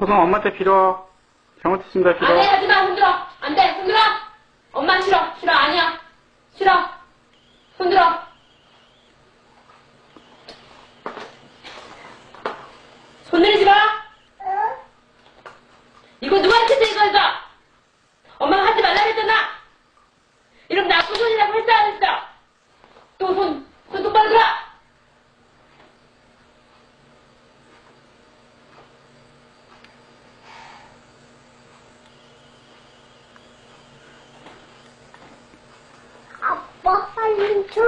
호성 엄마한테 빌어. 잘못했습니다. 빌어. 안 돼, 하지 마, 손들어. 안 돼, 손들어. 엄마 싫어, 싫어, 아니야. 싫어. 손들어. 손들지 마. 이거 누구한테 이거 해서? 엄마가 하지 말라 그랬잖아. 이러면 나쁜 손이라고 했어, 안 했어? 또 손 똑바로 들어. 아빠 빨리 줘.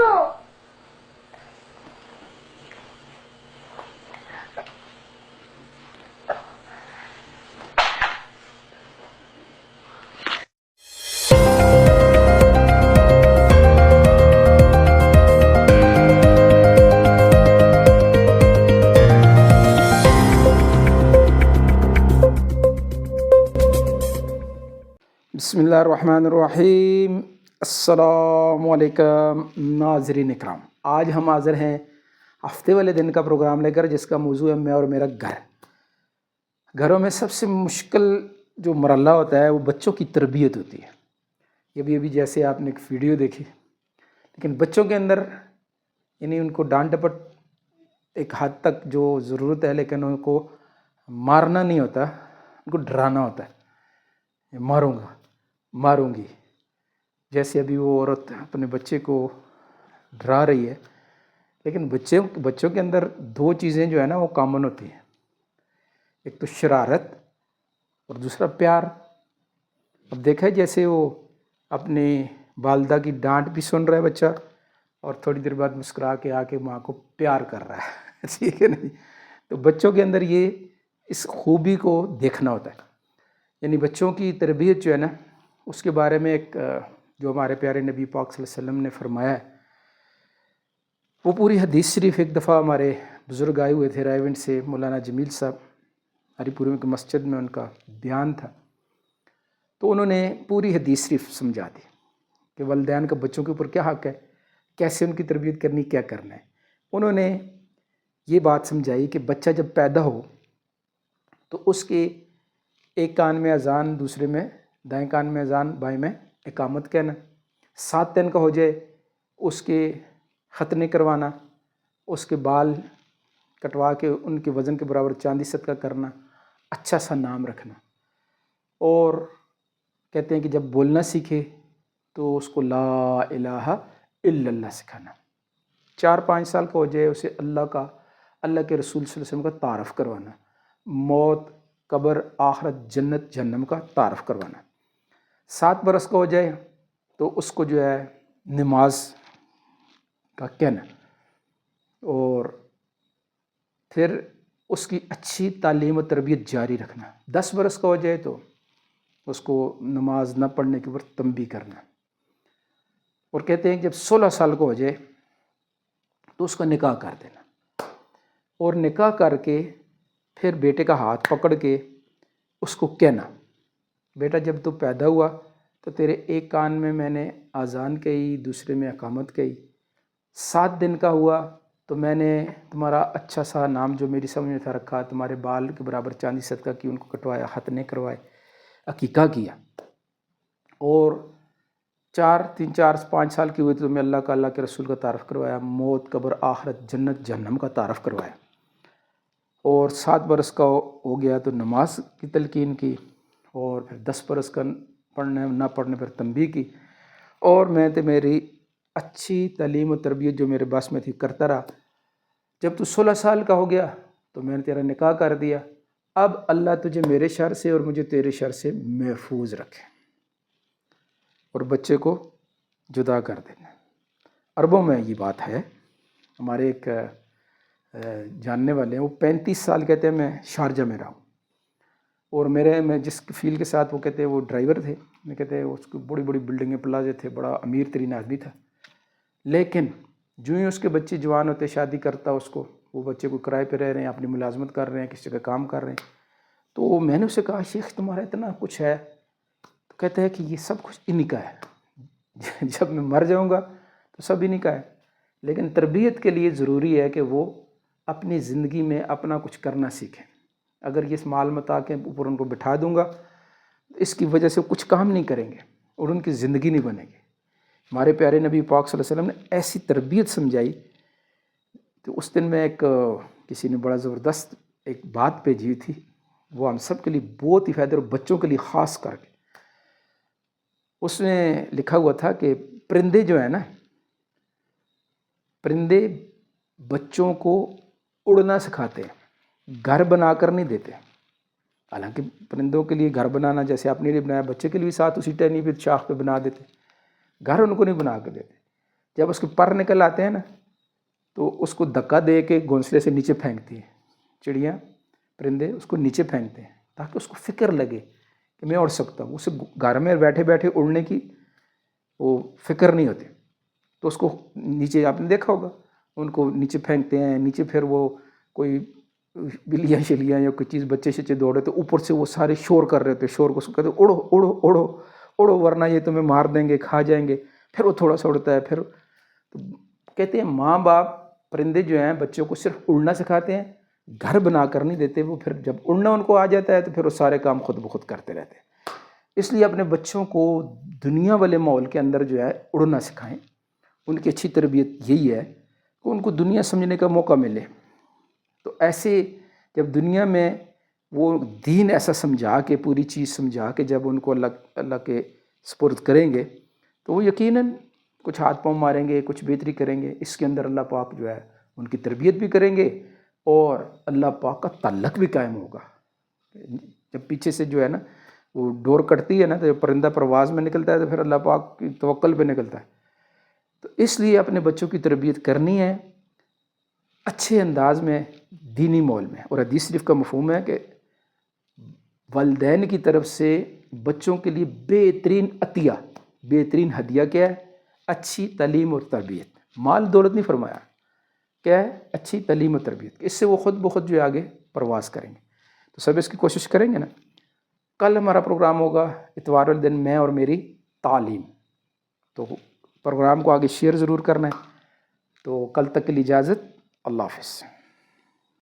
बिस्मिल्लाहिर्रहमानिर्रहीम। अस्सलामुअलैकुम नाज़रीन इकराम, आज हम हाज़िर हैं हफ्ते वाले दिन का प्रोग्राम लेकर, जिसका मौजू है मैं और मेरा घर। घरों में सबसे मुश्किल जो मरला होता है वो बच्चों की तरबियत होती है। ये अभी जैसे आपने एक वीडियो देखी, लेकिन बच्चों के अंदर यानी उनको डांट डपट एक हद तक जो ज़रूरत है, लेकिन उनको मारना नहीं होता, उनको डराना होता है। मारूंगा, मारूंगी, जैसे अभी वो औरत अपने बच्चे को डरा रही है। लेकिन बच्चों के अंदर दो चीज़ें जो है ना वो कॉमन होती हैं, एक तो शरारत और दूसरा प्यार। अब देखा है जैसे वो अपनी वालदा की डांट भी सुन रहा है बच्चा, और थोड़ी देर बाद मुस्कुरा के आके माँ को प्यार कर रहा है। ठीक है नहीं? तो बच्चों के अंदर ये इस खूबी को देखना होता है। यानी बच्चों की तरबियत जो है ना, उसके बारे में एक जो हमारे प्यारे नबी पाक सल्लल्लाहु अलैहि वसल्लम ने फरमाया है, वो पूरी हदीस शरीफ एक दफ़ा हमारे बुज़ुर्ग आए हुए थे रायविंड से, मौलाना जमील साहब, हरीपुर की मस्जिद में उनका बयान था। तो उन्होंने पूरी हदीस शरीफ समझा दी कि वालिदैन का बच्चों के ऊपर क्या हक़ है, कैसे उनकी तरबियत करनी, क्या करना है। उन्होंने ये बात समझाई कि बच्चा जब पैदा हो तो उसके एक कान में अजान, दूसरे में दाएं कान में अजान, बाएं में इकामत कहना। 7 दिन का हो जाए उसके ख़तने करवाना, उसके बाल कटवा के उनके वज़न के बराबर चांदी सदका करना, अच्छा सा नाम रखना। और कहते हैं कि जब बोलना सीखे तो उसको ला इलाहा इल्लल्लाह सिखाना। 4-5 साल का हो जाए उसे अल्लाह के रसूल सल्लल्लाहु अलैहि वसल्लम का तारफ़ करवाना, मौत, कब्र, आखिरत, जन्नत, जहन्नम का तारफ़ करवाना। 7 बरस का हो जाए तो उसको जो है नमाज का कहना, और फिर उसकी अच्छी तालीम और तरबियत जारी रखना। 10 बरस का हो जाए तो उसको नमाज न पढ़ने के ऊपर तंबी करना। और कहते हैं कि जब 16 साल का हो जाए तो उसका निकाह कर देना, और निकाह करके फिर बेटे का हाथ पकड़ के उसको कहना, बेटा जब तू पैदा हुआ तो तेरे एक कान में मैंने आज़ान कही, दूसरे में अकामत कही। 7 दिन का हुआ तो मैंने तुम्हारा अच्छा सा नाम जो मेरी समझ में था रखा, तुम्हारे बाल के बराबर चांदी सदका की, उनको कटवाया, खतने करवाए, अकीका किया। और 3-4-5 साल की हुई तो मैं अल्लाह के रसूल का तारफ़ करवाया, मौत, कब्र, आखिरत, जन्नत, जहन्नम का तारफ़ करवाया। और 7 बरस का हो गया तो नमाज की तलकीन की, और फिर 10 बरस का पढ़ने ना पढ़ने पर तंबीह की। और मैं तो मेरी अच्छी तालीम और तरबियत जो मेरे बस में थी करता रहा। जब तू 16 साल का हो गया तो मैंने तेरा निकाह कर दिया। अब अल्लाह तुझे मेरे शर से और मुझे तेरे शर से महफूज रखे, और बच्चे को जुदा कर देना। अरबों में ये बात है। हमारे एक जानने वाले हैं, वो 35 साल कहते हैं मैं शारजा में रहा हूँ, और मैं जिस फील्ड के साथ वो कहते हैं वो ड्राइवर थे, मैं कहते हैं उसको बड़ी बड़ी बिल्डिंगें, प्लाजे थे, बड़ा अमीर तरीन आदमी था। लेकिन जो ही उसके बच्चे जवान होते, शादी करता उसको, वो बच्चे को किराए पे रह रहे हैं, अपनी मुलाजमत कर रहे हैं, किसी जगह काम कर रहे हैं। तो मैंने उससे कहा, शेख तुम्हारा इतना कुछ है? तो कहते हैं कि ये सब कुछ इन्हीं का है, जब मैं मर जाऊँगा तो सब इन्हीं का है। लेकिन तरबियत के लिए ज़रूरी है कि वो अपनी ज़िंदगी में अपना कुछ करना सीखें। اگر یہ اس مال متاع کے اوپر ان کو بٹھا دوں گا اس کی وجہ سے کچھ کام نہیں کریں گے اور ان کی زندگی نہیں بنے گی. ہمارے پیارے نبی پاک صلی اللہ علیہ وسلم نے ایسی تربیت سمجھائی. تو اس دن میں کسی نے بڑا زبردست ایک بات بھیجی ہوئی تھی، وہ ہم سب کے لیے بہت ہی فائدہ اور بچوں کے لیے خاص کر کے. اس میں لکھا ہوا تھا کہ پرندے جو ہیں نا، پرندے بچوں کو اڑنا سکھاتے ہیں، گھر بنا کر نہیں دیتے. حالانکہ پرندوں کے لیے گھر بنانا جیسے آپ نے بنایا، بچے کے لیے ساتھ اسی ٹہنی پہ شاخ پہ بنا دیتے. گھر ان کو نہیں بنا کے دیتے. جب اس کے پر نکل آتے ہیں نا تو اس کو دھکا دے کے گھونسلے سے نیچے پھینکتی ہیں چڑیاں، پرندے اس کو نیچے پھینکتے ہیں تاکہ اس کو فکر لگے کہ میں اڑ سکتا ہوں. اسے گھر میں بیٹھے بیٹھے اڑنے کی وہ فکر نہیں ہوتی. تو اس کو نیچے آپ نے دیکھا ہوگا ان کو نیچے پھینکتے ہیں. نیچے پھر وہ کوئی بلیاں شلیاں یا کوئی چیز بچے شچے دوڑے تو اوپر سے وہ سارے شور کر رہے تھے، شور کو کہتے ہیں اڑو اڑو اڑو اڑو ورنہ یہ تمہیں مار دیں گے، کھا جائیں گے. پھر وہ تھوڑا سا اڑتا ہے. پھر تو کہتے ہیں ماں باپ پرندے جو ہیں بچوں کو صرف اڑنا سکھاتے ہیں، گھر بنا کر نہیں دیتے. وہ پھر جب اڑنا ان کو آ جاتا ہے تو پھر وہ سارے کام خود بخود کرتے رہتے ہیں. اس لیے اپنے بچوں کو دنیا والے ماحول کے اندر جو ہے اڑنا سکھائیں. ان کی اچھی تربیت یہی ہے کہ ان کو دنیا سمجھنے کا موقع ملے. تو ایسے جب دنیا میں وہ دین ایسا سمجھا کے پوری چیز سمجھا کے جب ان کو اللہ کے سپرد کریں گے تو وہ یقیناً کچھ ہاتھ پاؤں ماریں گے، کچھ بہتری کریں گے. اس کے اندر اللہ پاک جو ہے ان کی تربیت بھی کریں گے اور اللہ پاک کا تعلق بھی قائم ہوگا. جب پیچھے سے جو ہے نا وہ ڈور کٹتی ہے نا تو جب پرندہ پرواز میں نکلتا ہے تو پھر اللہ پاک کی توکل پہ نکلتا ہے. تو اس لیے اپنے بچوں کی تربیت کرنی ہے اچھے انداز میں، دینی ماحول میں. اور حدیث شریف کا مفہوم ہے کہ والدین کی طرف سے بچوں کے لیے بہترین عطیہ، بہترین ہدیہ کیا ہے؟ اچھی تعلیم اور تربیت. مال دولت نہیں فرمایا، کیا ہے؟ اچھی تعلیم اور تربیت. اس سے وہ خود بخود جو ہے آگے پرواز کریں گے. تو سب اس کی کوشش کریں گے نا. کل ہمارا پروگرام ہوگا اتوار والے دن میں اور میری تعلیم. تو پروگرام کو آگے شیئر ضرور کرنا ہے. تو کل تک کے لیے اجازت. اللہ حافظ.